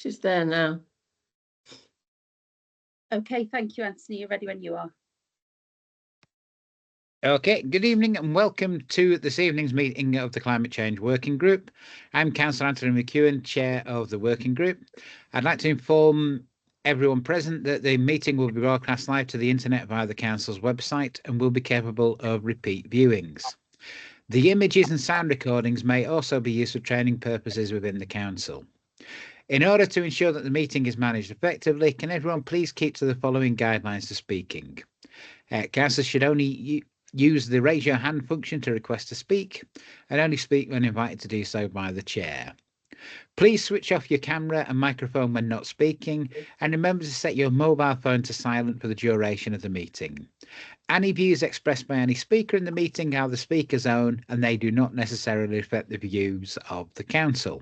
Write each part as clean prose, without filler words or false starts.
She's there now. Okay, thank you, Anthony. You're ready when you are. Okay, good evening and welcome to this evening's meeting of the Climate Change Working Group. I'm Councillor Anthony McEwen, Chair of the Working Group. I'd like to inform everyone present that the meeting will be broadcast live to the internet via the Council's website and will be capable of repeat viewings. The images and sound recordings may also be used for training purposes within the Council. In order to ensure that the meeting is managed effectively, can everyone please keep to the following guidelines for speaking? Councillors should only use the raise your hand function to request to speak and only speak when invited to do so by the chair. Please switch off your camera and microphone when not speaking and remember to set your mobile phone to silent for the duration of the meeting. Any views expressed by any speaker in the meeting are the speaker's own and they do not necessarily reflect the views of the Council.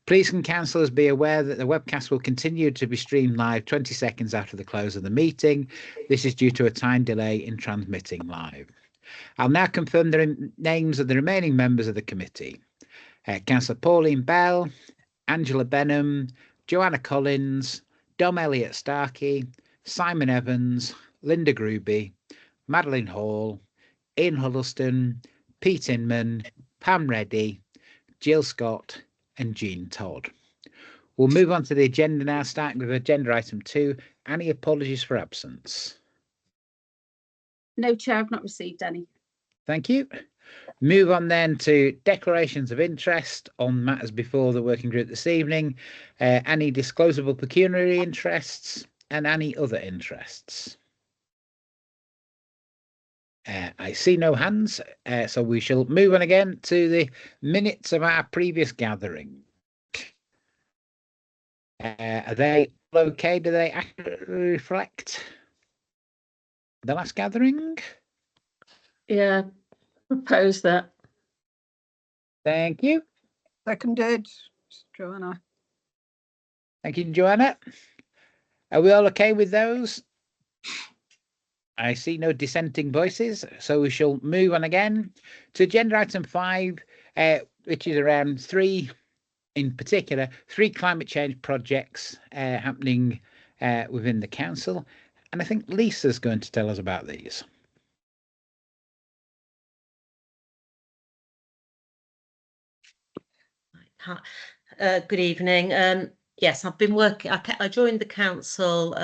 Please can councillors be aware that the webcast will continue to be streamed live 20 seconds after the close of the meeting. This is due to a time delay in transmitting live. I'll now confirm the names of the remaining members of the committee. Councillor Pauline Bell, Angela Benham, Joanna Collins, Dom Elliott Starkey, Simon Evans, Linda Gruby, Madeline Hall, Ian Huddleston, Pete Inman, Pam Reddy, Jill Scott and Jean Todd. We'll move on to the agenda now, starting with agenda item 2. Any apologies for absence? No, Chair, I've not received any. Thank you. Move on then to declarations of interest on matters before the working group this evening. Any disclosable pecuniary interests and any other interests? I see no hands, so we shall move on again to the minutes of our previous gathering. Are they okay? Do they accurately reflect the last gathering? Yeah, propose that. Thank you. Seconded, Joanna. Thank you, Joanna. Are we all okay with those? I see no dissenting voices, so we shall move on again to agenda item 5, which is around 3, in particular, 3 climate change projects happening within the council. And I think Lisa's going to tell us about these. Good evening. Yes, I've been working. I joined the council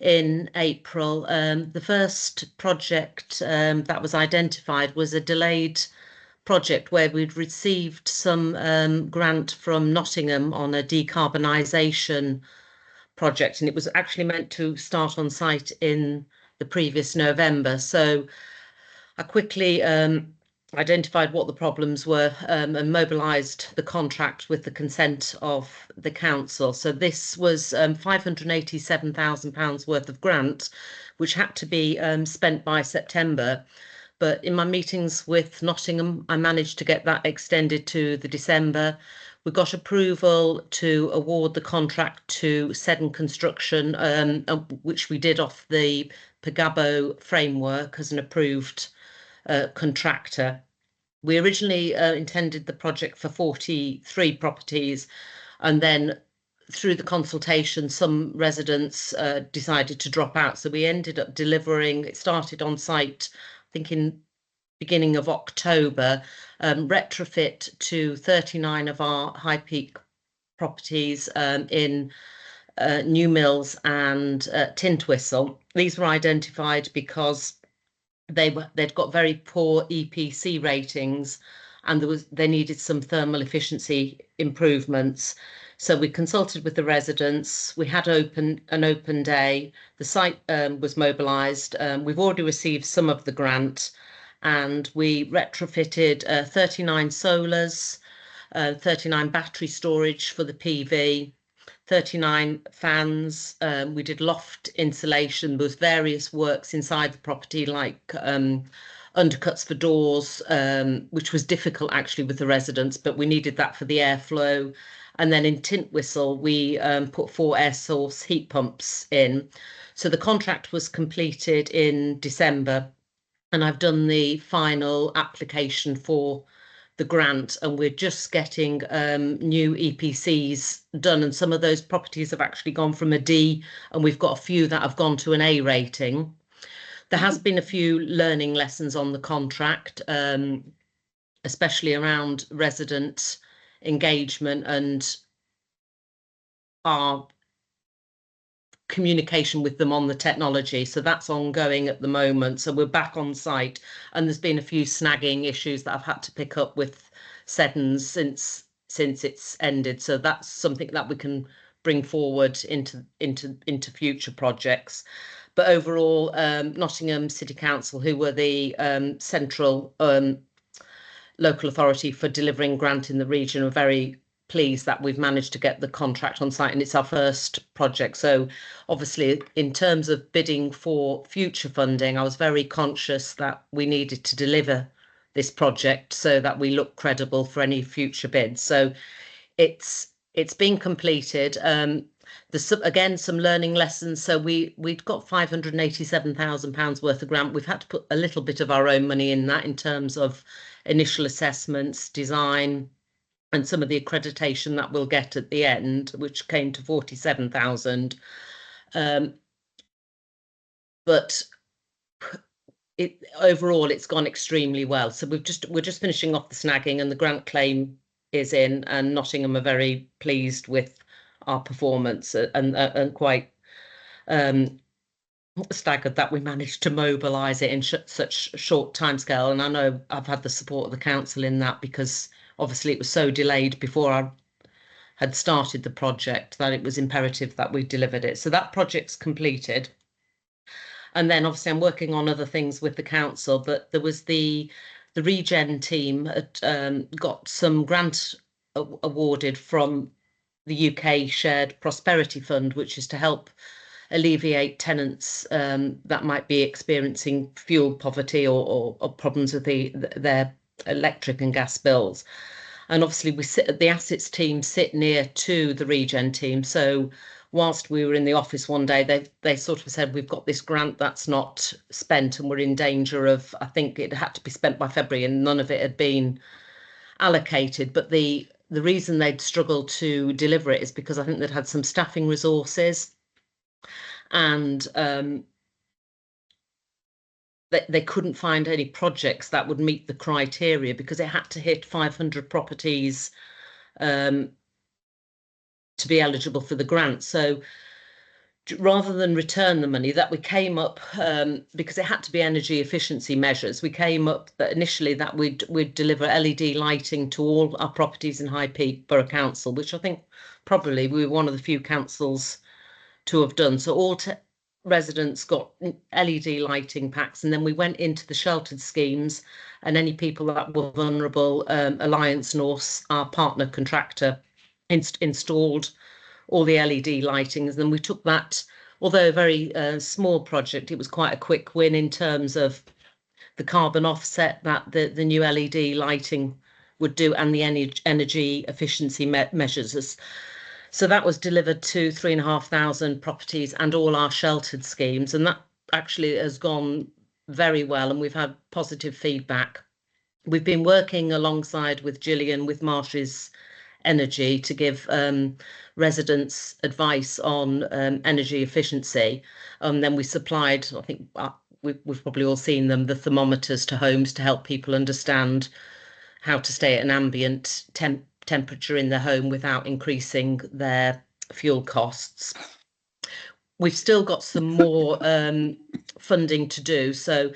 in April. The first project that was identified was a delayed project where we'd received some grant from Nottingham on a decarbonisation project, and it was actually meant to start on site in the previous November. So I quickly identified what the problems were and mobilised the contract with the consent of the council. So this was £587,000 worth of grant, which had to be spent by September. But in my meetings with Nottingham, I managed to get that extended to the December. We got approval to award the contract to Seddon Construction, which we did off the Pagabo framework as an approved contractor. We originally intended the project for 43 properties, and then through the consultation, some residents decided to drop out. So we ended up delivering, it started on site, I think in beginning of October, retrofit to 39 of our high peak properties in New Mills and Tintwistle. These were identified because they'd got very poor EPC ratings and they needed some thermal efficiency improvements. So we consulted with the residents. We had an open day. The site was mobilised. We've already received some of the grant, and we retrofitted 39 solars, 39 battery storage for the PV, 39 fans. We did loft insulation with various works inside the property, like undercuts for doors, which was difficult actually with the residents, but we needed that for the airflow. And then in Tintwistle, we put 4 air source heat pumps in. So the contract was completed in December, and I've done the final application for the grant, and we're just getting new EPCs done, and some of those properties have actually gone from a D, and we've got a few that have gone to an A rating. There has been a few learning lessons on the contract, especially around resident engagement and our communication with them on the technology. So that's ongoing at the moment. So we're back on site, and there's been a few snagging issues that I've had to pick up with Seddons since it's ended. So that's something that we can bring forward into future projects. But overall, Nottingham City Council, who were the central local authority for delivering grant in the region, are very pleased that we've managed to get the contract on site, and it's our first project. So obviously, in terms of bidding for future funding, I was very conscious that we needed to deliver this project so that we look credible for any future bids. So it's been completed. There's again some learning lessons. So we'd got £587,000 worth of grant. We've had to put a little bit of our own money in that in terms of initial assessments, design, and some of the accreditation that we'll get at the end, which came to 47,000. But overall, it's gone extremely well. So we're just finishing off the snagging, and the grant claim is in, and Nottingham are very pleased with our performance, and quite staggered that we managed to mobilise it in such short timescale. And I know I've had the support of the council in that, because obviously it was so delayed before I had started the project that it was imperative that we delivered it. So that project's completed. And then obviously I'm working on other things with the council, but there was the Regen team had got some grant awarded from the UK Shared Prosperity Fund, which is to help alleviate tenants that might be experiencing fuel poverty or problems with their electric and gas bills. And obviously the assets team sit near to the Regen team. So whilst we were in the office one day, they sort of said, we've got this grant that's not spent, and we're in danger of, I think it had to be spent by February, and none of it had been allocated. But the reason they'd struggled to deliver it is because I think they'd had some staffing resources, and they couldn't find any projects that would meet the criteria, because it had to hit 500 properties to be eligible for the grant. So rather than return the money, that we came up, because it had to be energy efficiency measures, we came up that initially that we'd deliver LED lighting to all our properties in High Peak Borough Council, which I think probably we were one of the few councils to have done. So all residents got LED lighting packs, and then we went into the sheltered schemes, and any people that were vulnerable, Alliance North, our partner contractor, installed all the LED lightings. Then we took that, although a very small project, it was quite a quick win in terms of the carbon offset that the new LED lighting would do, and the energy efficiency measures. So that was delivered to 3,500 properties and all our sheltered schemes, and that actually has gone very well, and we've had positive feedback. We've been working alongside with Gillian with Marsh's Energy to give residents advice on energy efficiency. Then we supplied, I think we've probably all seen them, the thermometers to homes to help people understand how to stay at an ambient temperature in their home without increasing their fuel costs. We've still got some more funding to do. So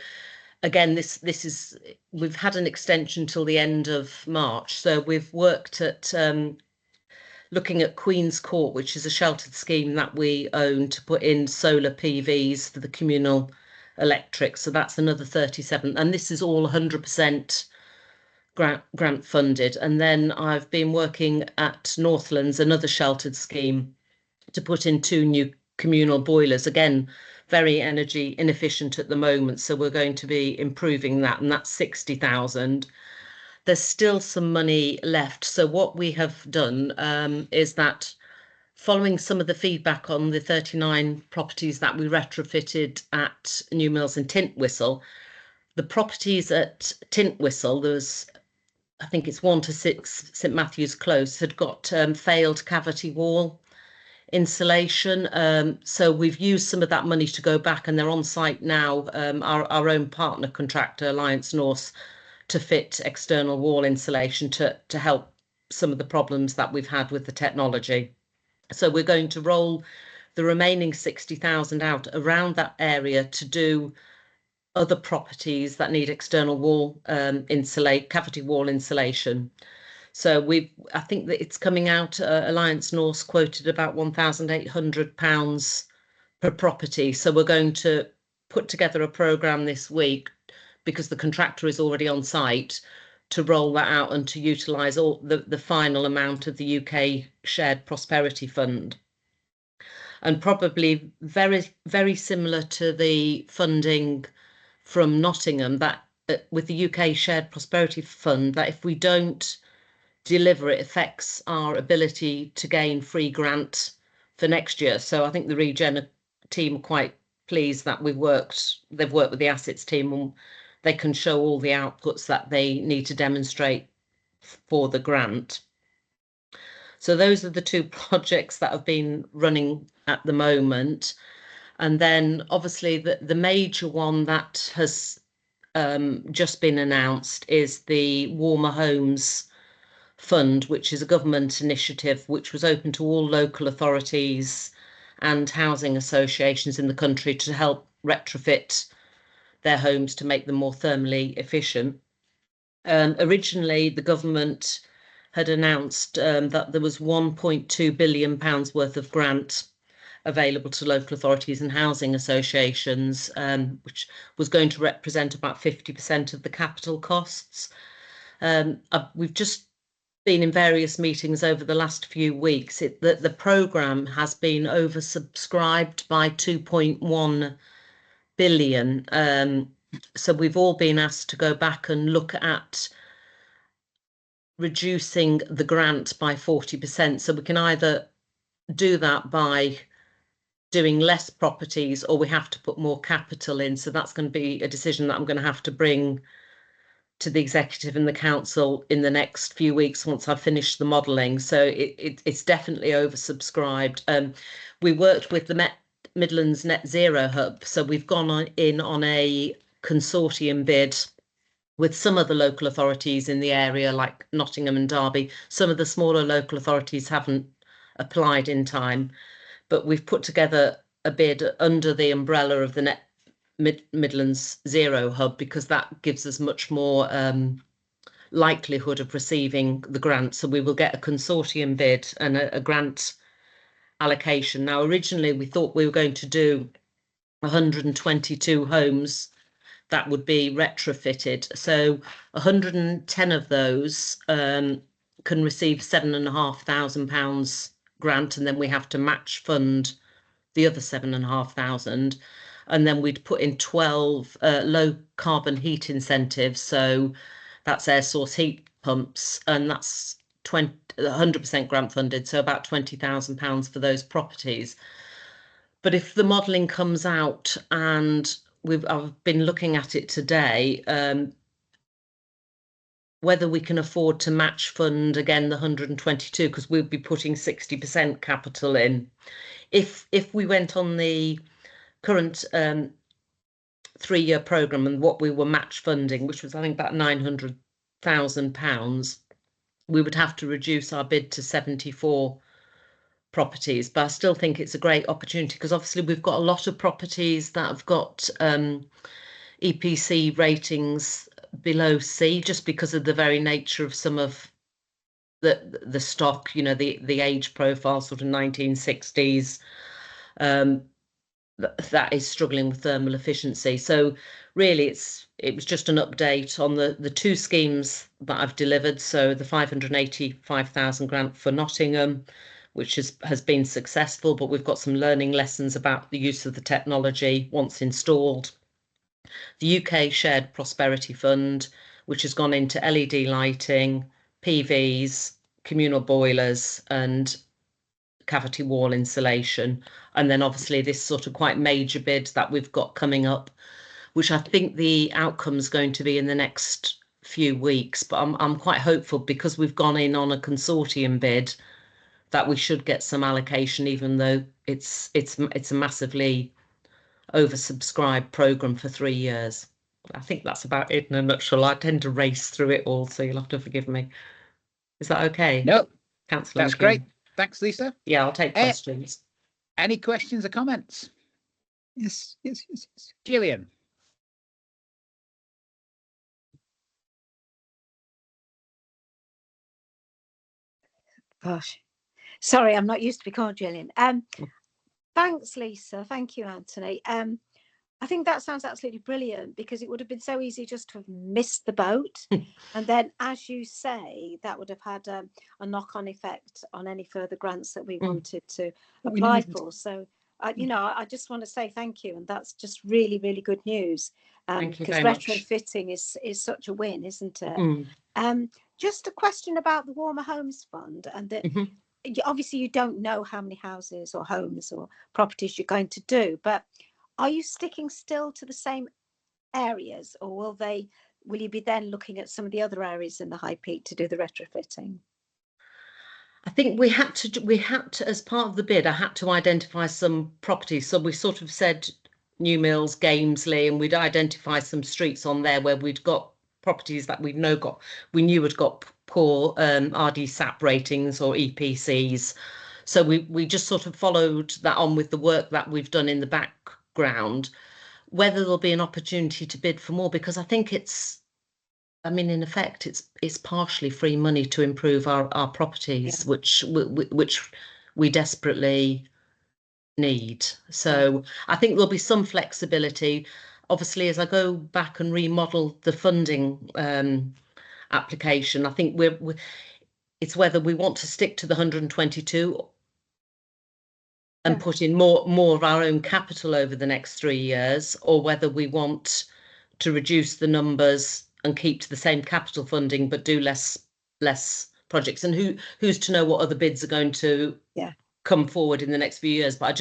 again, we've had an extension till the end of March. So we've worked at looking at Queen's Court, which is a sheltered scheme that we own, to put in solar PVs for the communal electric. So that's another 37, and this is all 100% grant funded. And then I've been working at Northlands, another sheltered scheme, to put in 2 new communal boilers, again very energy inefficient at the moment, so we're going to be improving that, and that's 60,000. There's still some money left. So what we have done is that, following some of the feedback on the 39 properties that we retrofitted at New Mills and Tintwistle, the properties at Tintwistle, there's I think it's 1 to 6 St Matthew's Close, had got failed cavity wall insulation. So we've used some of that money to go back, and they're on site now, our own partner contractor, Alliance Norse, to fit external wall insulation to help some of the problems that we've had with the technology. So we're going to roll the remaining 60,000 out around that area to do other properties that need external wall cavity wall insulation. So I think that it's coming out, Alliance Norse quoted about £1,800 per property. So we're going to put together a programme this week, because the contractor is already on site, to roll that out and to utilise all the final amount of the UK Shared Prosperity Fund. And probably very, very similar to the funding from Nottingham, that with the UK Shared Prosperity Fund, that if we don't deliver, it affects our ability to gain free grant for next year. So I think the Regen team are quite pleased that they've worked with the assets team, and they can show all the outputs that they need to demonstrate for the grant. So those are the two projects that have been running at the moment. And then obviously the major one that has just been announced is the Warmer Homes Fund, which is a government initiative which was open to all local authorities and housing associations in the country to help retrofit their homes to make them more thermally efficient. Originally, the government had announced that there was £1.2 billion worth of grant available to local authorities and housing associations, which was going to represent about 50% of the capital costs. We've just been in various meetings over the last few weeks. The programme has been oversubscribed by 2.1 billion. So we've all been asked to go back and look at reducing the grant by 40%. So we can either do that by doing less properties, or we have to put more capital in. So that's going to be a decision that I'm going to have to bring to the executive and the council in the next few weeks once I've finished the modelling. So it's definitely oversubscribed. We worked with the Midlands Net Zero Hub, so we've gone in on a consortium bid with some of the local authorities in the area, like Nottingham and Derby. Some of the smaller local authorities haven't applied in time, but we've put together a bid under the umbrella of the Midlands Zero Hub, because that gives us much more likelihood of receiving the grant. So we will get a consortium bid and a grant allocation. Now, originally we thought we were going to do 122 homes that would be retrofitted. So 110 of those can receive £7,500 grant, and then we have to match fund the other 7,500. And then we'd put in 12 low carbon heat incentives. So that's air source heat pumps, and that's 100% grant funded. So about £20,000 for those properties. But if the modelling comes out, and I've been looking at it today, whether we can afford to match fund again the 122, because we'll be putting 60% capital in. If we went on the current 3-year programme and what we were match funding, which was I think about £900,000, we would have to reduce our bid to 74 properties. But I still think it's a great opportunity, because obviously we've got a lot of properties that have got EPC ratings below C, just because of the very nature of some of the stock, you know, the age profile, sort of 1960s, that is struggling with thermal efficiency. So really it was just an update on the two schemes that I've delivered. So the 585,000 grant for Nottingham, which has been successful, but we've got some learning lessons about the use of the technology once installed. The UK Shared Prosperity Fund, which has gone into LED lighting, PVs, communal boilers, and cavity wall insulation. And then obviously this sort of quite major bid that we've got coming up, which I think the outcome is going to be in the next few weeks, but I'm quite hopeful because we've gone in on a consortium bid that we should get some allocation, even though it's a massively oversubscribed programme for 3 years. I think that's about it in a nutshell. I tend to race through it all, so you'll have to forgive me. Is that okay? No, Councillor that's McKeon? great. Thanks, Lisa. Yeah, I'll take questions. Any questions or comments? Yes, yes, yes, yes. Gillian? Gosh, sorry, I'm not used to be called Gillian. Thanks, Lisa. Thank you, Anthony. I think that sounds absolutely brilliant, because it would have been so easy just to have missed the boat. And then, as you say, that would have had a knock-on effect on any further grants that we wanted to That we apply needed. for. So, you know, I just want to say thank you. And that's just really, really good news. Thank you Because very much. retrofitting is such a win, isn't it? Mm. Just a question about the Warmer Homes Fund, and that obviously you don't know how many houses or homes or properties you're going to do, but are you sticking still to the same areas, or will you be then looking at some of the other areas in the High Peak to do the retrofitting? I think we had to, as part of the bid, I had to identify some properties. So we sort of said New Mills, Gamesley, and we'd identify some streets on there where we'd got properties that we knew had got poor RD SAP ratings or EPCs. So we just sort of followed that on with the work that we've done in the background. Whether there'll be an opportunity to bid for more, because I think in effect, it's partially free money to improve our properties, which we desperately need. So I think there'll be some flexibility. Obviously, as I go back and remodel the funding application, I think it's whether we want to stick to the 122 and put in more of our own capital over the next 3 years, or whether we want to reduce the numbers and keep to the same capital funding but do less projects. And who's to know what other bids are going to come forward in the next few years. But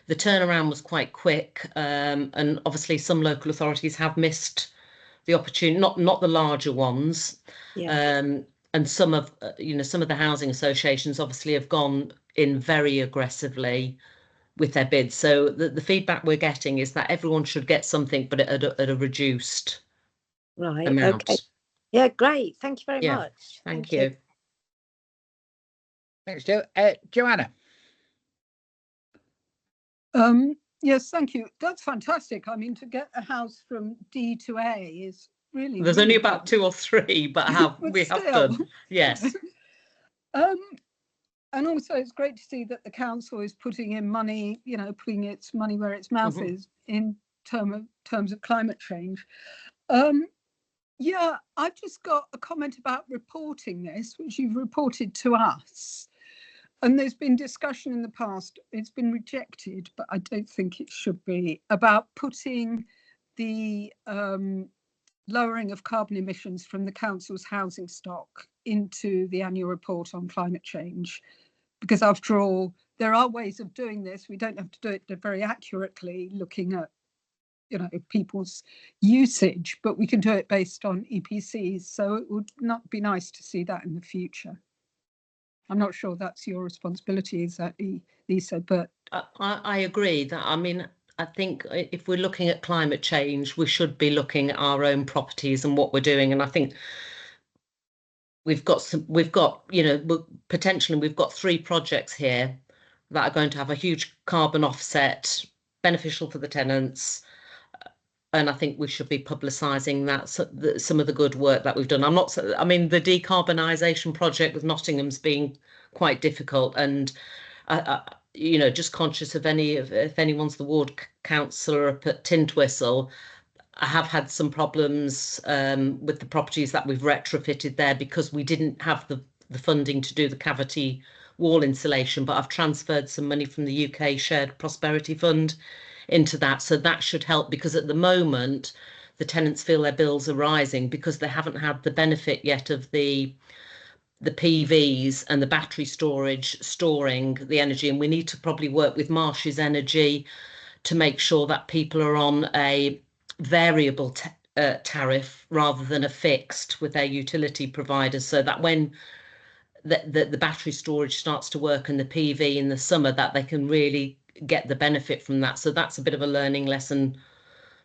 the turnaround was quite quick, and obviously some local authorities have missed the opportunity, not the larger ones. And some of the housing associations obviously have gone in very aggressively with their bids. So the feedback we're getting is that everyone should get something, but at a reduced amount. Okay. Yeah, great. Thank you very much. Thank you. Thanks, Jill. Joanna? Yes, thank you. That's fantastic. I mean, to get a house from D to A is really. There's only about 2 or 3, but we have done. Yes. And also, it's great to see that the council is putting in money, putting its money where its mouth is in terms of climate change. Yeah, I've just got a comment about reporting this, which you've reported to us. And there's been discussion in the past, it's been rejected, but I don't think it should be, about putting the lowering of carbon emissions from the council's housing stock into the annual report on climate change. Because after all, there are ways of doing this. We don't have to do it very accurately, looking at people's usage, but we can do it based on EPCs. So it would not be nice to see that in the future. I'm not sure that's your responsibility exactly, Lisa, but I agree that, I think if we're looking at climate change, we should be looking at our own properties and what we're doing. And I think potentially we've got 3 projects here that are going to have a huge carbon offset, beneficial for the tenants. And I think we should be publicising that, some of the good work that we've done. The decarbonisation project with Nottingham's been quite difficult, and just conscious of if anyone's the ward councillor up at Tintwistle, I have had some problems with the properties that we've retrofitted there because we didn't have the funding to do the cavity wall insulation, but I've transferred some money from the UK Shared Prosperity Fund into that, so that should help, because at the moment the tenants feel their bills are rising because they haven't had the benefit yet of the PVs and the battery storage storing the energy. And we need to probably work with Marsh's Energy to make sure that people are on a variable tariff rather than a fixed with their utility providers, so that when the battery storage starts to work and the PV in the summer, that they can really get the benefit from that. So that's a bit of a learning lesson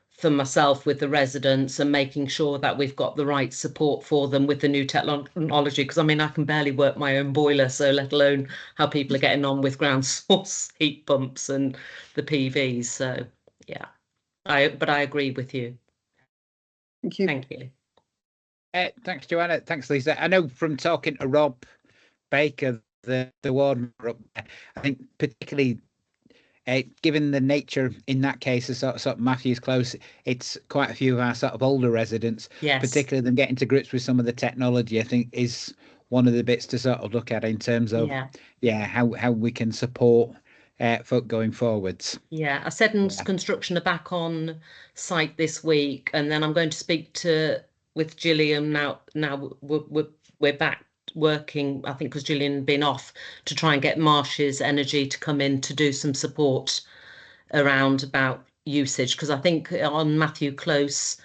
for myself with the residents, and making sure that we've got the right support for them with the new technology. Because I mean, I can barely work my own boiler, so let alone how people are getting on with ground source heat pumps and the PVs. So yeah, but I agree with you. Thank you. Thank you. Thanks, Joanna. Thanks, Lisa. I know from talking to Rob Baker, the warden, I think particularly given the nature in that case of sort of Matthews Close, it's quite a few of our sort of older residents, Yes. particularly them getting to grips with some of the technology, I think is one of the bits to sort of look at in terms of how we can support folk going forwards. Yeah, I said construction are back on site this week, and then I'm going to speak with Gillian now. Now we're back working, I think, because Gillian had been off, to try and get Marsh's Energy to come in to do some support around about usage, because I think on Matthew Close,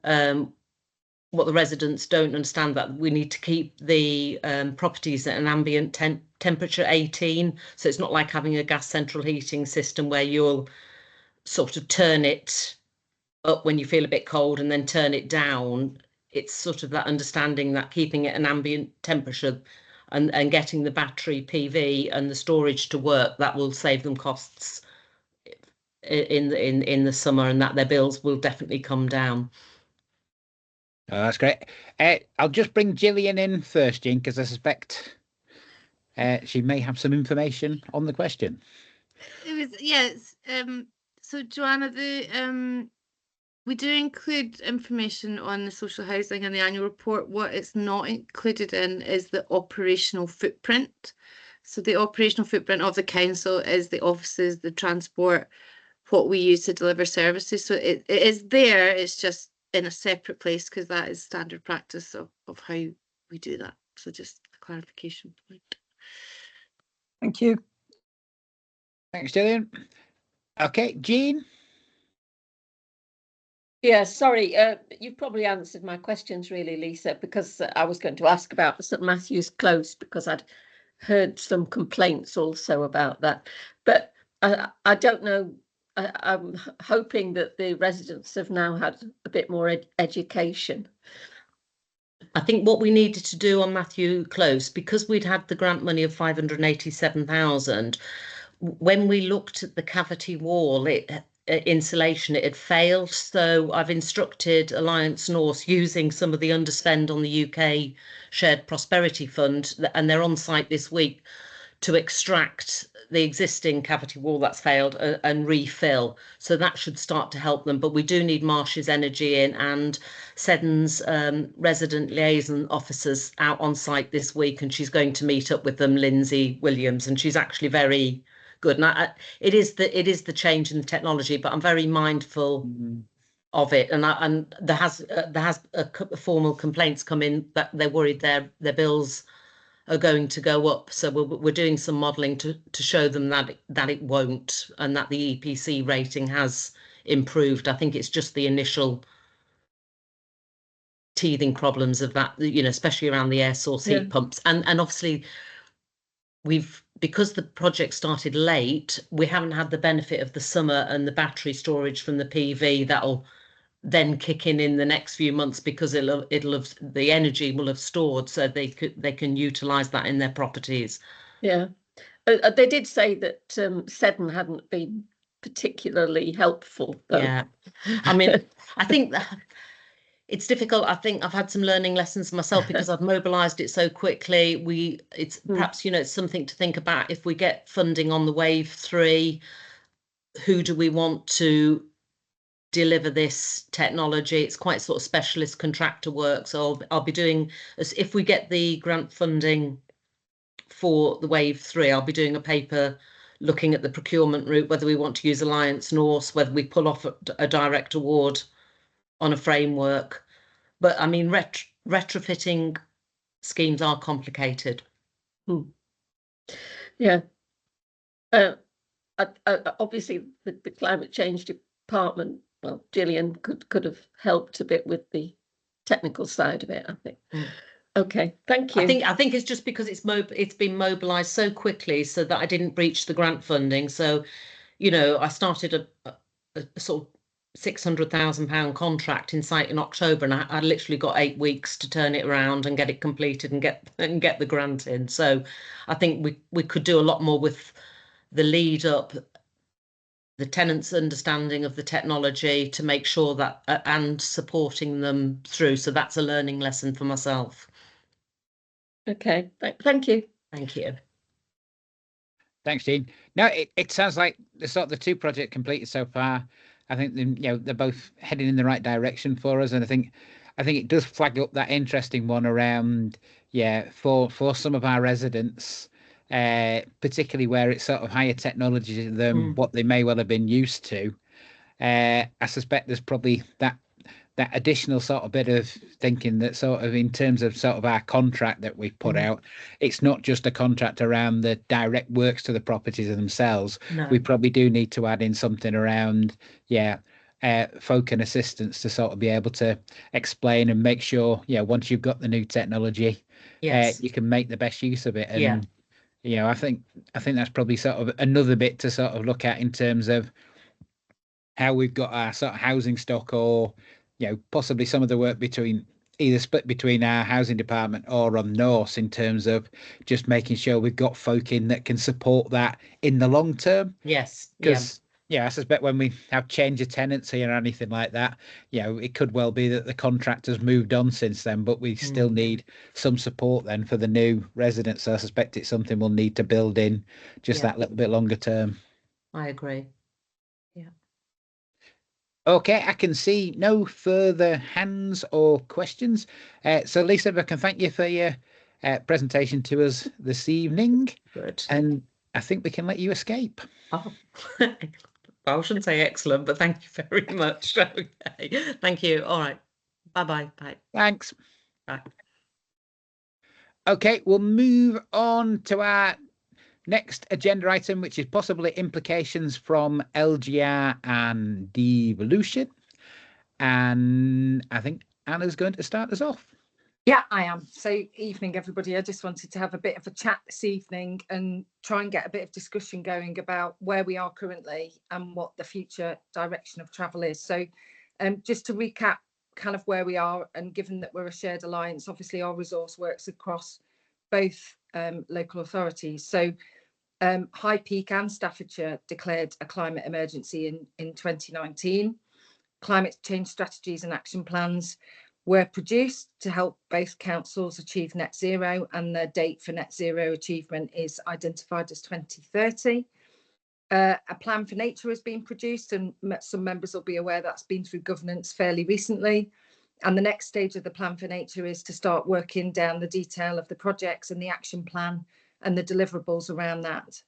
what the residents don't understand, that we need to keep the properties at an ambient temperature 18, so it's not like having a gas central heating system where you'll sort of turn it up when you feel a bit cold and then turn it down. It's sort of that understanding that keeping it an ambient temperature and getting the battery PV and the storage to work, that will save them costs in the summer, and that their bills will definitely come down. Oh, that's great. I'll just bring Gillian in first, Jean, because I suspect she may have some information on the question. So Joanna, we do include information on the social housing in the annual report. What it's not included in is the operational footprint. So the operational footprint of the council is the offices, the transport, what we use to deliver services. So it is there, it's just in a separate place, because that is standard practice of how we do that. So just a clarification point. Thank you. Thanks, Gillian. Okay, Jean. Yeah, sorry, you've probably answered my questions really, Lisa, because I was going to ask about St Matthew's Close, because I'd heard some complaints also about that. But I don't know, I'm hoping that the residents have now had a bit more education. I think what we needed to do on Matthew Close, because we'd had the grant money of 587,000, when we looked at the cavity wall, insulation, it had failed. So I've instructed Alliance North, using some of the underspend on the UK Shared Prosperity Fund, and they're on site this week, to extract the existing cavity wall that's failed and refill. So that should start to help them. But we do need Marsh's Energy in, and Seddon's resident liaison officers out on site this week, and she's going to meet up with them, Lindsay Williams, and she's actually very good. And it is the change in the technology, but I'm very mindful of it. And there has a formal complaints come in that they're worried their bills are going to go up. So we're doing some modelling to show them that it won't, and that the EPC rating has improved. I think it's just the initial teething problems of that, especially around the air source heat pumps, and obviously because the project started late, we haven't had the benefit of the summer and the battery storage from the PV that'll then kick in the next few months, because the energy will have stored, so they can utilize that in their properties. Yeah, they did say that Seddon hadn't been particularly helpful, though. Yeah, I mean, I think that it's difficult. I think I've had some learning lessons myself, because I've mobilized it so quickly. It's perhaps, it's something to think about. If we get funding on the Wave 3, who do we want to deliver this technology? It's quite sort of specialist contractor work. So I'll be doing, if we get the grant funding for the Wave 3, I'll be doing a paper looking at the procurement route, whether we want to use Alliance North, whether we pull off a direct award on a framework. But I mean, retrofitting schemes are complicated. Yeah. Obviously the climate change department well, Gillian could have helped a bit with the technical side of it, I think. Okay, thank you. I think it's just because it's been mobilised so quickly so that I didn't breach the grant funding. So, you know, I started a sort of £600,000 contract in site in October, and I literally got 8 weeks to turn it around and get it completed and get the grant in. So I think we could do a lot more with the lead up, the tenants' understanding of the technology to make sure that and supporting them through. So that's a learning lesson for myself. Okay, thank you. Thank you. Thanks, Jean. No, it sounds like the two projects completed so far. I think they're both heading in the right direction for us, and I think it does flag up that interesting one around for some of our residents, particularly where it's sort of higher technology than what they may well have been used to. I suspect there's probably that additional sort of bit of thinking that sort of in terms of sort of our contract that we've put out, it's not just a contract around the direct works to the properties themselves. No. We probably do need to add in something around, folk and assistance to sort of be able to explain and make sure, once you've got the new technology, Yes. you can make the best use of it. And, I think that's probably sort of another bit to sort of look at in terms of how we've got our sort of housing stock, or possibly some of the work either split between our housing department or on Norse, in terms of just making sure we've got folk in that can support that in the long term. Yes. Because I suspect when we have change of tenancy or anything like that, it could well be that the contractor's moved on since then, but we still need some support then for the new residents. So I suspect it's something we'll need to build in just that little bit longer term. I agree. Okay, I can see no further hands or questions. So Lisa, if I can thank you for your presentation to us this evening. Good. And I think we can let you escape. Oh, I shouldn't say excellent, but thank you very much. Okay, thank you. All right. Bye-bye. Bye. Thanks. Bye. Okay, we'll move on to our next agenda item, which is possibly implications from LGR and devolution. And I think Anna's going to start us off. Yeah, I am. So evening, everybody. I just wanted to have a bit of a chat this evening and try and get a bit of discussion going about where we are currently and what the future direction of travel is. So just to recap kind of where we are, and given that we're a shared alliance, obviously our resource works across both local authorities. So High Peak and Staffordshire declared a climate emergency in 2019. Climate change strategies and action plans were produced to help both councils achieve net zero, and the date for net zero achievement is identified as 2030. A plan for nature has been produced, and some members will be aware that's been through governance fairly recently. And the next stage of the plan for nature is to start working down the detail of the projects and the action plan and the deliverables around that.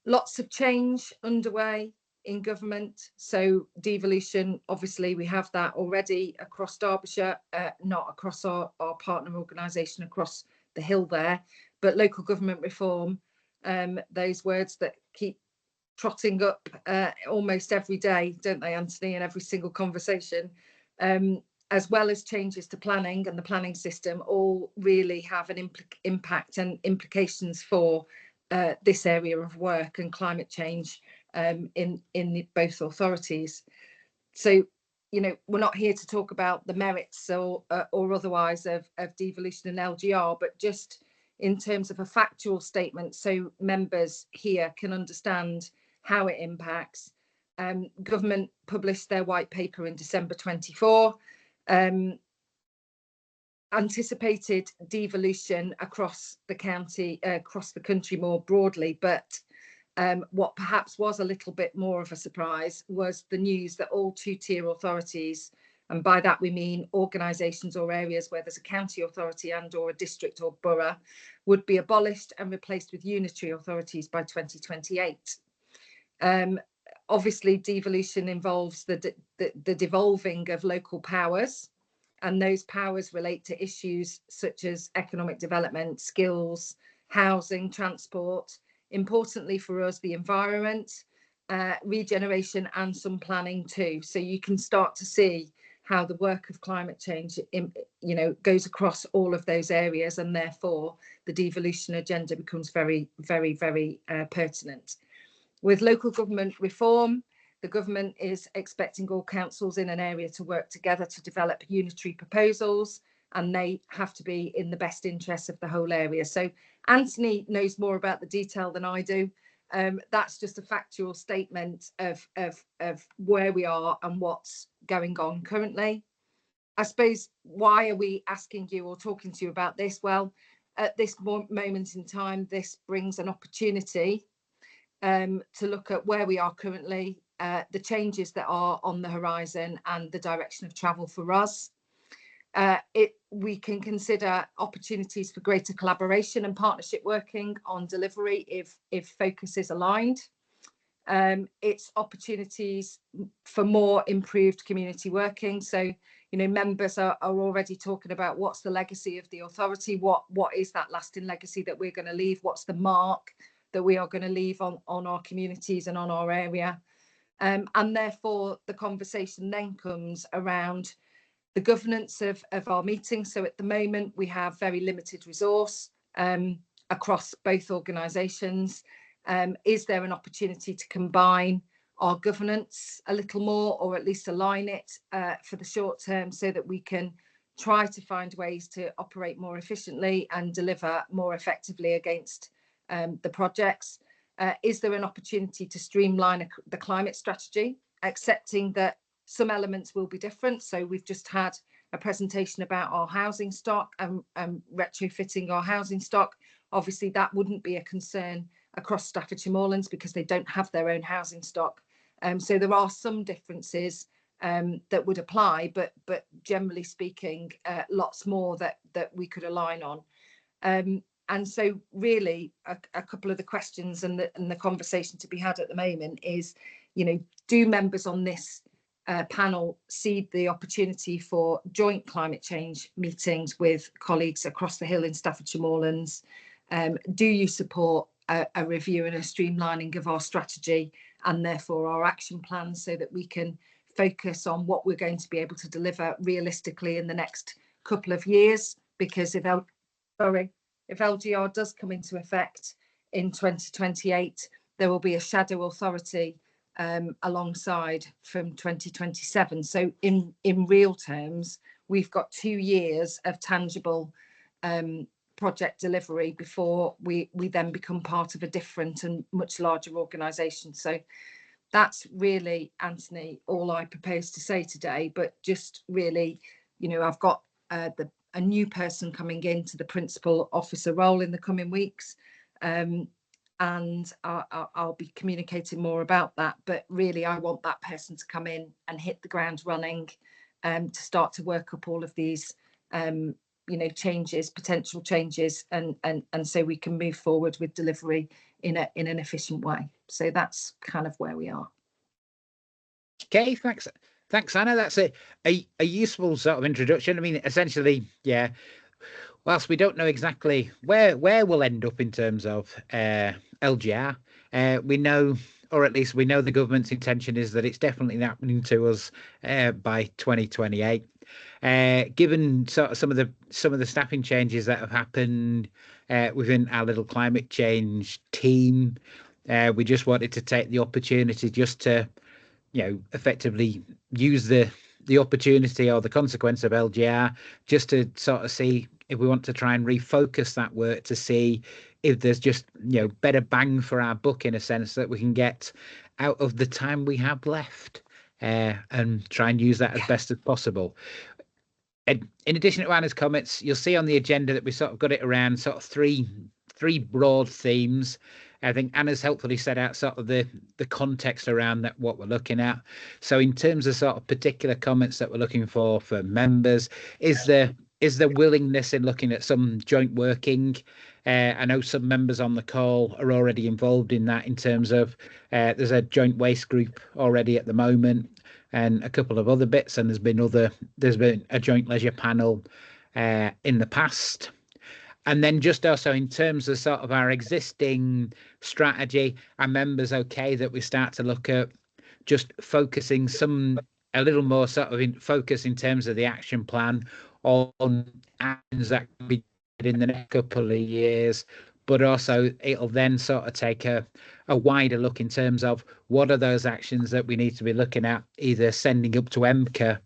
Lots of change underway in government. So devolution, obviously we have that already across Derbyshire, not across our partner organisation across the hill there, but local government reform, those words that keep trotting up almost every day, don't they, Anthony, in every single conversation, as well as changes to planning and the planning system, all really have an impact and implications for this area of work and climate change in both authorities. So, we're not here to talk about the merits or otherwise of devolution and LGR, but just in terms of a factual statement, so members here can understand how it impacts. Government published their white paper in December 24. Anticipated devolution across the county, across the country more broadly, but what perhaps was a little bit more of a surprise was the news that all two-tier authorities, and by that we mean organisations or areas where there's a county authority and or a district or borough, would be abolished and replaced with unitary authorities by 2028. Obviously, devolution involves the devolving of local powers, and those powers relate to issues such as economic development, skills, housing, transport, importantly for us, the environment, regeneration and some planning too. So you can start to see how the work of climate change, goes across all of those areas, and therefore the devolution agenda becomes very, very, very pertinent. With local government reform, the government is expecting all councils in an area to work together to develop unitary proposals, and they have to be in the best interest of the whole area. So Anthony knows more about the detail than I do. That's just a factual statement of where we are and what's going on currently. I suppose, why are we asking you or talking to you about this? Well, at this moment in time, this brings an opportunity to look at where we are currently, the changes that are on the horizon, and the direction of travel for us. We can consider opportunities for greater collaboration and partnership working on delivery if focus is aligned. It's opportunities for more improved community working. So, members are already talking about what's the legacy of the authority, what is that lasting legacy that we're going to leave, what's the mark that we are going to leave on our communities and on our area. And therefore the conversation then comes around the governance of our meetings. So at the moment we have very limited resource across both organisations. Is there an opportunity to combine our governance a little more, or at least align it for the short term, so that we can try to find ways to operate more efficiently and deliver more effectively against the projects? Is there an opportunity to streamline the climate strategy, accepting that some elements will be different? So we've just had a presentation about our housing stock and retrofitting our housing stock. Obviously that wouldn't be a concern across Staffordshire Moorlands because they don't have their own housing stock. So there are some differences that would apply, but generally speaking, lots more that we could align on. And so really a couple of the questions and the conversation to be had at the moment is, do members on this panel see the opportunity for joint climate change meetings with colleagues across the hill in Staffordshire Moorlands? Do you support a review and a streamlining of our strategy and therefore our action plans, so that we can focus on what we're going to be able to deliver realistically in the next couple of years? Because if LGR does come into effect in 2028, there will be a shadow authority alongside from 2027. So in real terms, we've got 2 years of tangible project delivery before we then become part of a different and much larger organisation. So that's really, Anthony, all I propose to say today. But just really, I've got a new person coming into the principal officer role in the coming weeks, and I'll be communicating more about that. But really, I want that person to come in and hit the ground running, to start to work up all of these changes, potential changes, and so we can move forward with delivery in an efficient way. So that's kind of where we are. Okay, thanks Anna. That's a useful sort of introduction. I mean, essentially, yeah, whilst we don't know exactly where we'll end up in terms of LGR, we know, or at least we know, the government's intention is that it's definitely happening to us by 2028. Given sort of some of the staffing changes that have happened within our little climate change team, we just wanted to take the opportunity just to, effectively use the opportunity or the consequence of LGR, just to sort of see if we want to try and refocus that work to see if there's just, better bang for our buck, in a sense, that we can get out of the time we have left, and try and use that as best as possible. And in addition to Anna's comments, you'll see on the agenda that we sort of got it around sort of three broad themes. I think Anna's helpfully set out sort of the context around that, what we're looking at. So in terms of sort of particular comments that we're looking for members, is there willingness in looking at some joint working? I know some members on the call are already involved in that, in terms of there's a joint waste group already at the moment, and a couple of other bits, and there's been a joint leisure panel in the past. And then just also in terms of sort of our existing strategy, are members okay that we start to look at just focusing a little more sort of in focus in terms of the action plan on actions that can be in the next couple of years, but also it'll then sort of take a wider look in terms of what are those actions that we need to be looking at, either sending up to MCA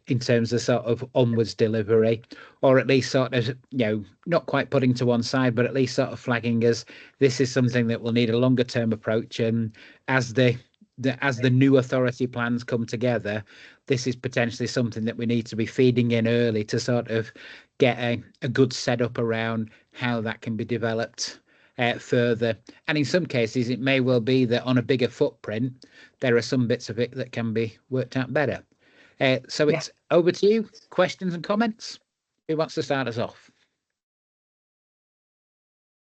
in terms of sort of onwards delivery, or at least sort of, not quite putting to one side, but at least sort of flagging as this is something that will need a longer term approach. And as the new authority plans come together, this is potentially something that we need to be feeding in early to sort of get a good setup around how that can be developed further. And in some cases, it may well be that on a bigger footprint, there are some bits of it that can be worked out better. So it's over to you. Questions and comments? Who wants to start us off?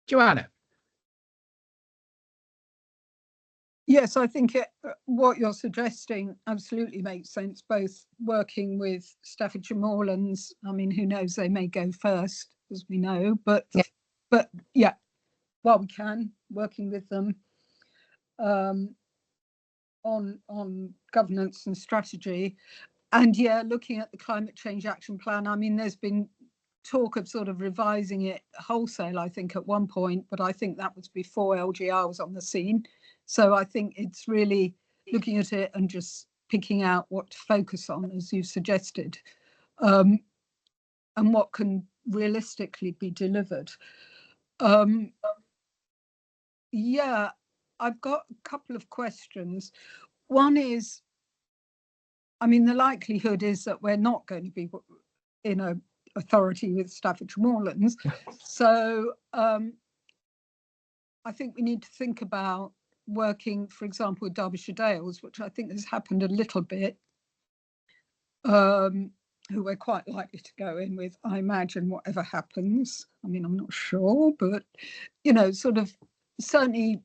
Joanna. Yes, I think what you're suggesting absolutely makes sense, both working with Staffordshire Moorlands. I mean, who knows, they may go first, as we know, but yeah, while we can, working with them on governance and strategy. And looking at the climate change action plan, I mean, there's been talk of sort of revising it wholesale, I think, at one point, but I think that was before LGR was on the scene. So I think it's really looking at it and just picking out what to focus on, as you suggested, and what can realistically be delivered. I've got a couple of questions. One is, I mean, the likelihood is that we're not going to be in a authority with Staffordshire Moorlands. So I think we need to think about working, for example, with Derbyshire Dales, which I think has happened a little bit, who we're quite likely to go in with, I imagine, whatever happens. I mean, I'm not sure, but, sort of certainly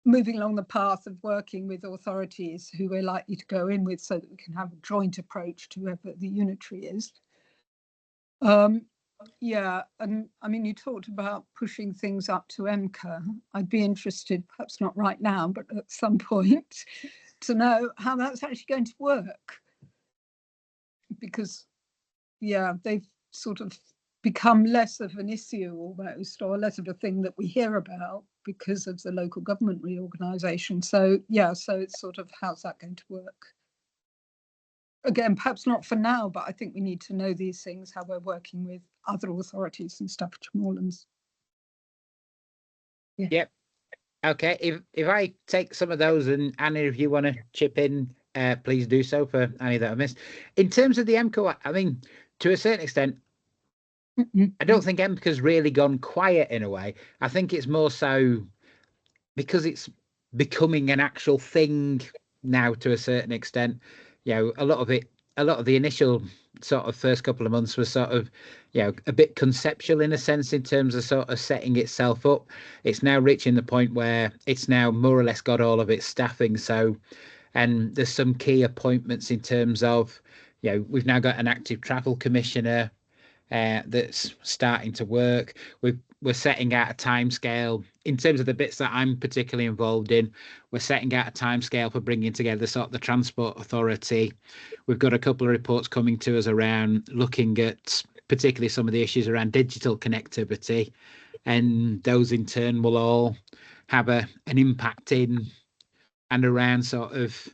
moving along the path of working with authorities who we're likely to go in with so that we can have a joint approach to whoever the unitary is. And I mean, you talked about pushing things up to MCA. I'd be interested, perhaps not right now, but at some point, to know how that's actually going to work. Because, they've sort of become less of an issue almost, or less of a thing that we hear about because of the local government reorganisation. So, so it's sort of, how's that going to work? Again, perhaps not for now, but I think we need to know these things, how we're working with other authorities in Staffordshire Moorlands. Yep. Okay. If I take some of those, and Annie, if you want to chip in, please do so for any that I missed. In terms of the MCA, I mean, to a certain extent, I don't think MCA's really gone quiet in a way. I think it's more so because it's becoming an actual thing now to a certain extent. A lot of the initial sort of first couple of months was sort of, a bit conceptual in a sense in terms of sort of setting itself up. It's now reaching the point where it's now more or less got all of its staffing. So, and there's some key appointments in terms of, we've now got an active travel commissioner that's starting to work. We're setting out a timescale in terms of the bits that I'm particularly involved in. We're setting out a timescale for bringing together sort of the Transport Authority. We've got a couple of reports coming to us around looking at particularly some of the issues around digital connectivity, and those in turn will all have an impact in and around sort of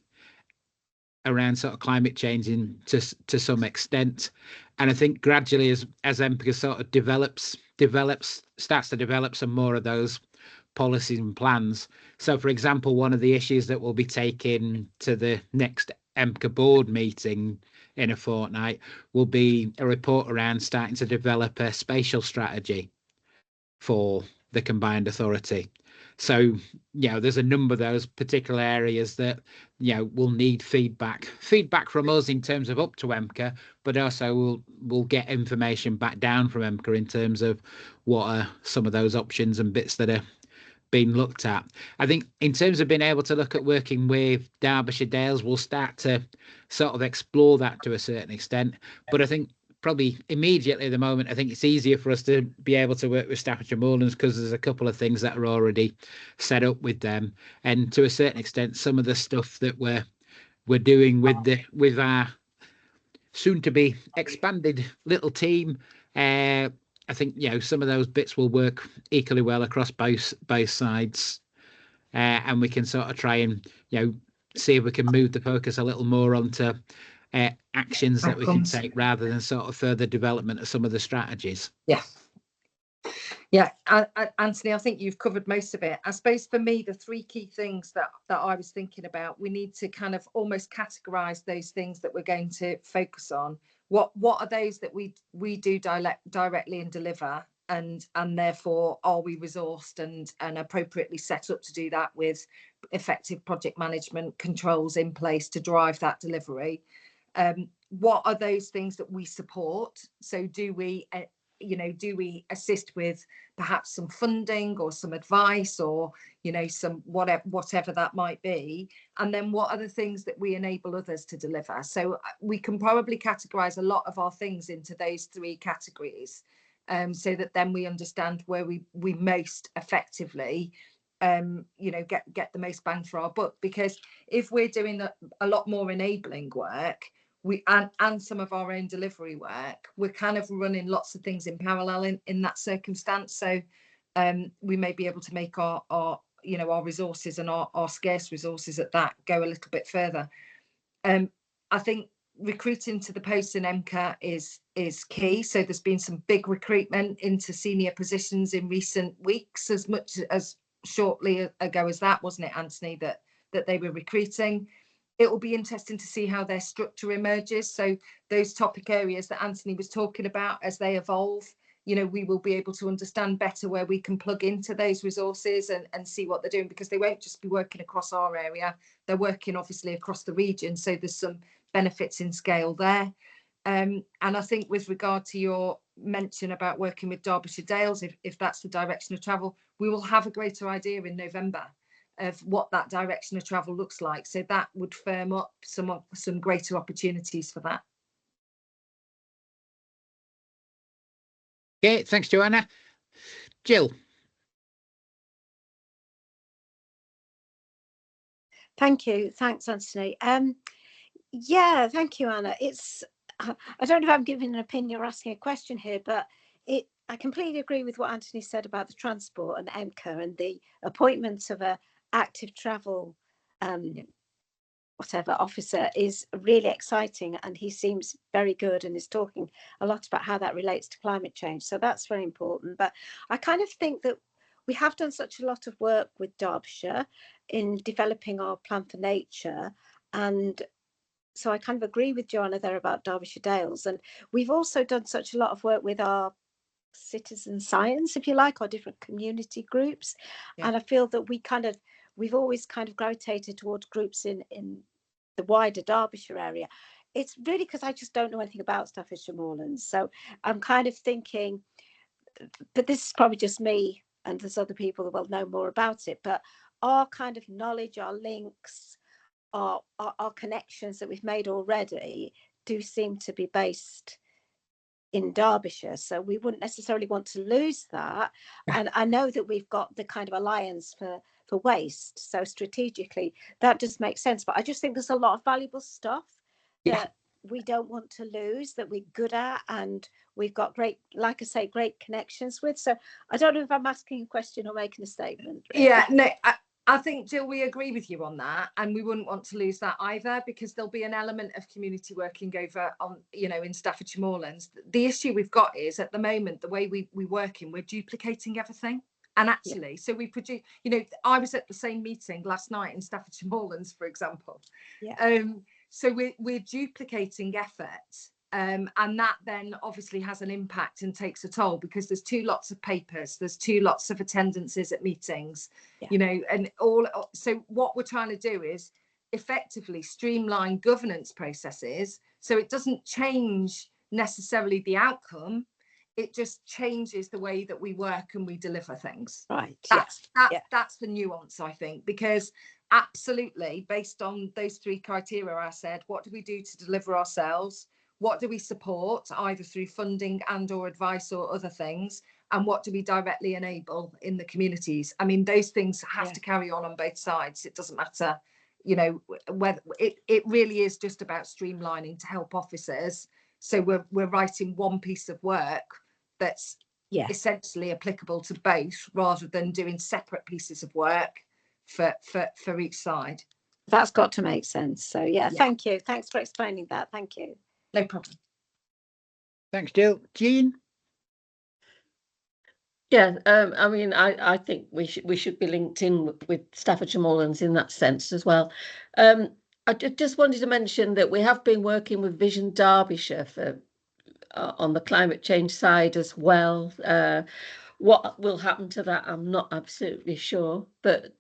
climate change to some extent. And I think gradually as MPICA sort of starts to develop some more of those policies and plans. So, for example, one of the issues that we'll be taking to the next MPICA board meeting in a fortnight will be a report around starting to develop a spatial strategy for the combined authority. So, there's a number of those particular areas that, will need feedback from us in terms of up to MCA, but also we'll get information back down from MCA in terms of what are some of those options and bits that are being looked at. I think in terms of being able to look at working with Derbyshire Dales, we'll start to sort of explore that to a certain extent. But I think probably immediately at the moment, I think it's easier for us to be able to work with Staffordshire Moorlands because there's a couple of things that are already set up with them, and to a certain extent, some of the stuff that we're doing with our soon to be expanded little team. I think some of those bits will work equally well across both sides, and we can sort of try and see if we can move the focus a little more onto actions that we can take rather than sort of further development of some of the strategies. Yeah, Anthony, I think you've covered most of it. I suppose for me, the three key things that I was thinking about, we need to kind of almost categorize those things that we're going to focus on. What are those that we do directly and deliver, and therefore are we resourced and appropriately set up to do that with effective project management controls in place to drive that delivery? What are those things that we support? So do we assist with perhaps some funding or some advice or some whatever that might be? And then what are the things that we enable others to deliver? So we can probably categorize a lot of our things into those three categories, so that then we understand where we most effectively get the most bang for our buck. Because if we're doing a lot more enabling work, and some of our own delivery work, we're kind of running lots of things in parallel in that circumstance. So we may be able to make our resources and our scarce resources at that go a little bit further. I think recruiting to the posts in MCA is key. So there's been some big recruitment into senior positions in recent weeks, as much as shortly ago as that, wasn't it, Anthony, that they were recruiting. It will be interesting to see how their structure emerges. So those topic areas that Anthony was talking about, as they evolve, we will be able to understand better where we can plug into those resources and see what they're doing, because they won't just be working across our area. They're working obviously across the region. So there's some benefits in scale there. And I think with regard to your mention about working with Derbyshire Dales, if that's the direction of travel, we will have a greater idea in November of what that direction of travel looks like. So that would firm up some greater opportunities for that. Okay, thanks, Joanna. Jill. Thank you. Thanks, Anthony. Yeah, thank you, Anna. I don't know if I'm giving an opinion or asking a question here, but I completely agree with what Anthony said about the transport and MCA and the appointment of a active travel officer is really exciting, and he seems very good and is talking a lot about how that relates to climate change. So that's very important. But I kind of think that we have done such a lot of work with Derbyshire in developing our plan for nature, and so I kind of agree with Joanna there about Derbyshire Dales. And we've also done such a lot of work with our citizen science, if you like, our different community groups. Yeah. And I feel that we've always kind of gravitated towards groups in the wider Derbyshire area. It's really because I just don't know anything about Staffordshire Moorlands. So I'm kind of thinking, but this is probably just me, and there's other people that will know more about it, but our kind of knowledge, our links, our connections that we've made already do seem to be based in Derbyshire. So we wouldn't necessarily want to lose that. And I know that we've got the kind of alliance for waste. So strategically, that does make sense. But I just think there's a lot of valuable stuff that we don't want to lose, that we're good at, and we've got great, like I say, great connections with. So I don't know if I'm asking a question or making a statement. Yeah, no, I think, Jill, we agree with you on that, and we wouldn't want to lose that either, because there'll be an element of community working over on, in Staffordshire Moorlands. The issue we've got is, at the moment, the way we work in, we're duplicating everything. And actually, so we produce, I was at the same meeting last night in Staffordshire Moorlands, for example. Yeah. So we're duplicating effort. And that then obviously has an impact and takes a toll, because there's 2 lots of papers, there's 2 lots of attendances at meetings, and all. So what we're trying to do is effectively streamline governance processes, so it doesn't change necessarily the outcome, it just changes the way that we work and we deliver things. Right. That's the nuance, I think, because absolutely, based on those 3 criteria I said, what do we do to deliver ourselves? what do we support either through funding and or advice or other things, and what do we directly enable in the communities? I mean, those things have to carry on both sides. It doesn't matter, you know, whether it really is just about streamlining to help officers. So we're writing one piece of work that's essentially applicable to both, rather than doing separate pieces of work for each side. That's got to make sense. So yeah, thank you. Thanks for explaining that. Thank you. No problem. Thanks, Jill. Jean? Yeah, I mean, I think we should be linked in with Staffordshire Moorlands in that sense as well. I just wanted to mention that we have been working with Vision Derbyshire for on the climate change side as well. What will happen to that, I'm not absolutely sure, but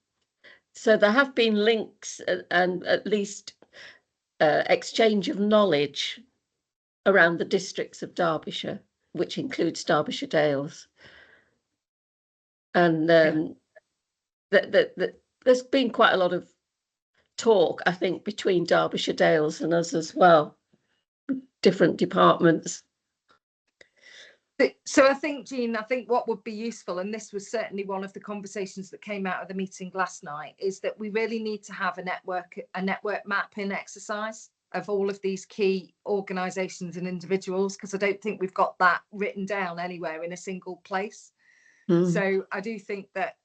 so there have been links and at least exchange of knowledge around the districts of Derbyshire, which includes Derbyshire Dales. And there's been quite a lot of talk, I think, between Derbyshire Dales and us as well, different departments. So I think, Jean, I think what would be useful, and this was certainly one of the conversations that came out of the meeting last night, is that we really need to have a network mapping exercise of all of these key organisations and individuals, because I don't think we've got that written down anywhere in a single place. So I do think that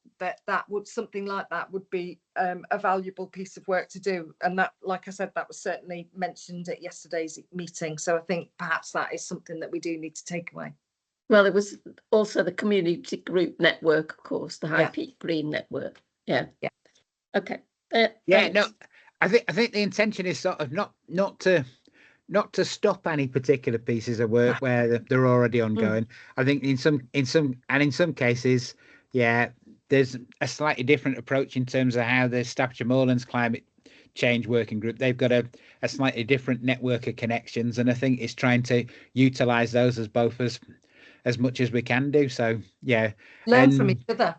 would, something like that would be a valuable piece of work to do. And that, like I said, that was certainly mentioned at yesterday's meeting. So I think perhaps that is something that we do need to take away. Well, it was also the community group network, of course, the High Peak Green network. Yeah. Okay. No, I think the intention is sort of not to stop any particular pieces of work where they're already ongoing. I think in some cases, there's a slightly different approach in terms of how the Staffordshire Moorlands Climate Change Working Group, they've got a slightly different network of connections, and I think it's trying to utilise those as both as much as we can do. So learn from each other.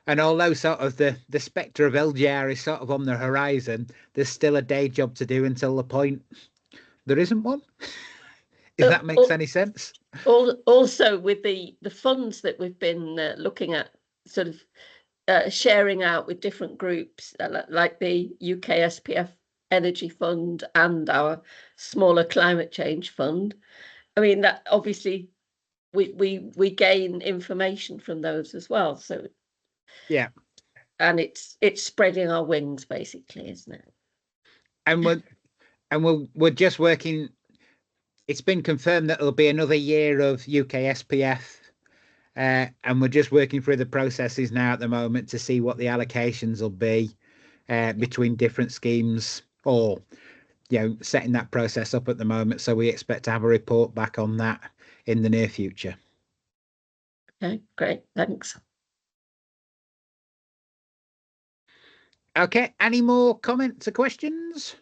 And although sort of the spectre of LGR is sort of on the horizon, there's still a day job to do until the point there isn't one. If that makes any sense. Also, with the funds that we've been looking at, sort of sharing out with different groups, like the UK SPF Energy Fund and our smaller climate change fund. I mean, that obviously we gain information from those as well. So and it's spreading our wings, basically, isn't it? And we're just working. It's been confirmed that there'll be another year of UK SPF, and we're just working through the processes now at the moment to see what the allocations will be between different schemes, or setting that process up at the moment. So we expect to have a report back on that in the near future. Okay, great, thanks. Okay, any more comments or questions?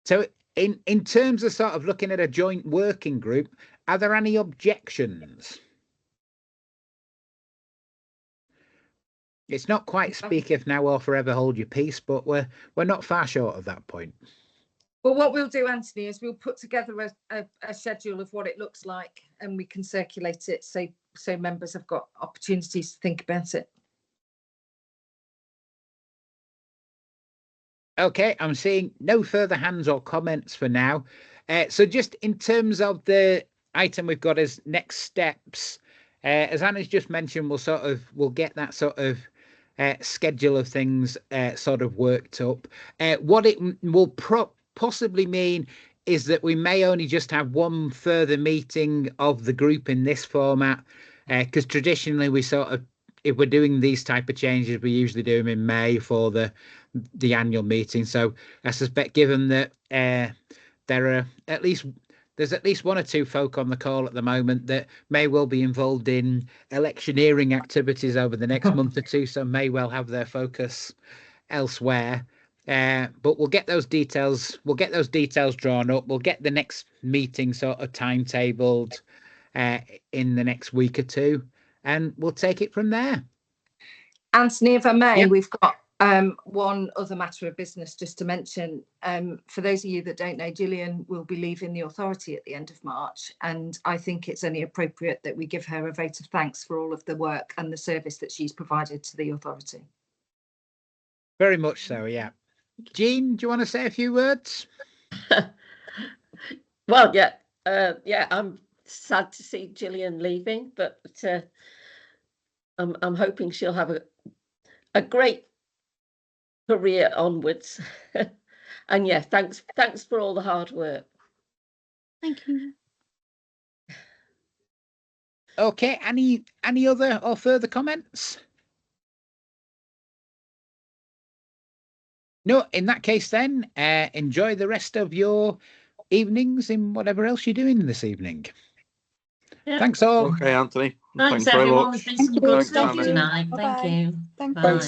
So in terms of sort of looking at a joint working group, are there any objections? It's not quite speak if now or forever hold your peace, but we're not far short of that point. Well, what we'll do, Anthony, is we'll put together a schedule of what it looks like, and we can circulate it so members have got opportunities to think about it. Okay, I'm seeing no further hands or comments for now. So just in terms of the item we've got as next steps, as Anna's just mentioned, we'll get that sort of schedule of things sort of worked up. What it will possibly mean is that we may only just have one further meeting of the group in this format, because traditionally we sort of, if we're doing these type of changes, we usually do them in May for the annual meeting. So I suspect, given that there's at least one or two folk on the call at the moment that may well be involved in electioneering activities over the next month or two, so may well have their focus elsewhere. But we'll get those details. We'll get those details drawn up. We'll get the next meeting sort of timetabled in the next week or two, and we'll take it from there. Anthony, if I may, we've got One other matter of business just to mention, for those of you that don't know, Gillian will be leaving the authority at the end of March, and I think it's only appropriate that we give her a vote of thanks for all of the work and the service that she's provided to the authority. Very much so, yeah. Jean, do you want to say a few words? Well, yeah, I'm sad to see Gillian leaving, but I'm hoping she'll have a great career onwards. And yeah, thanks for all the hard work. Thank you. Okay, any other or further comments? No, in that case then, enjoy the rest of your evenings in whatever else you're doing this evening. Yeah. Thanks all. Okay, Anthony. Thanks very everyone. much. There's been some good Thanks, stuff Annie. tonight. Bye-bye. Thank you. Thank Bye. you.